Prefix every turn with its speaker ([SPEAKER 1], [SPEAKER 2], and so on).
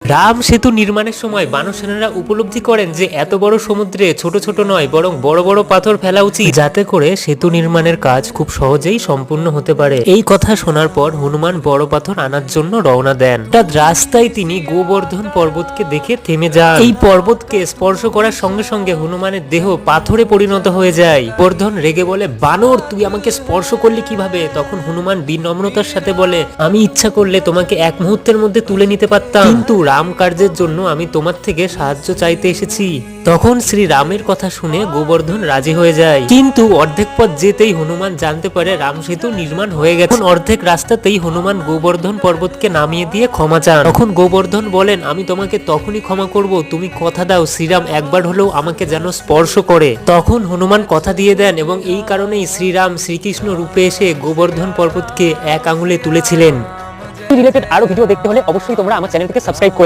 [SPEAKER 1] রাম সেতু নির্মাণের সময় বানর সেনারা উপলব্ধি করেন যে এত বড় সমুদ্রে ছোট ছোট নয় বরং বড় বড় পাথর ফেলা উচিত, যাতে করে সেতু নির্মাণের কাজ খুব সহজেই সম্পূর্ণ হতে পারে। এই কথা শোনার পর হনুমান বড় পাথর আনার জন্য রওনা দেন। হঠাৎ রাস্তায় তিনি গোবর্ধন পর্বতকে দেখে থেমে যান। এই পর্বতকে স্পর্শ করার সঙ্গে সঙ্গে হনুমানের দেহ পাথরে পরিণত হয়ে যায়। গোবর্ধন রেগে বলে, বানর তুই আমাকে স্পর্শ করলি কিভাবে? তখন হনুমান বিনম্রতার সাথে বলে, আমি ইচ্ছা করলে তোমাকে এক মুহূর্তের মধ্যে তুলে নিতে পারতাম, কিন্তু রাম কার্যের জন্য আমি তোমার থেকে সাহায্য চাইতে এসেছি। তখন শ্রী রামের কথা শুনে গোবর্ধন রাজি হয়ে যায়, কিন্তু অর্ধেক পথ যেতেই হনুমান জানতে পারে রাম সেতু নির্মাণ হয়ে গেছে। অর্ধেক রাস্তাতেই হনুমান গোবর্ধন পর্বতকে নামিয়ে দিয়ে ক্ষমা চান। তখন গোবর্ধন বলেন, আমি তোমাকে তখনই ক্ষমা করব, তুমি কথা দাও শ্রীরাম একবার হলেও আমাকে যেন স্পর্শ করে। তখন হনুমান কথা দিয়ে দেন এবং এই কারণেই শ্রীরাম শ্রীকৃষ্ণ রূপে এসে গোবর্ধন পর্বতকে এক আঙুলে তুলেছিলেন।
[SPEAKER 2] রিলেটেড আরো ভিডিও দেখতে হলে অবশ্যই তোমরা আমার চ্যানেলটিকে সাবস্ক্রাইব করে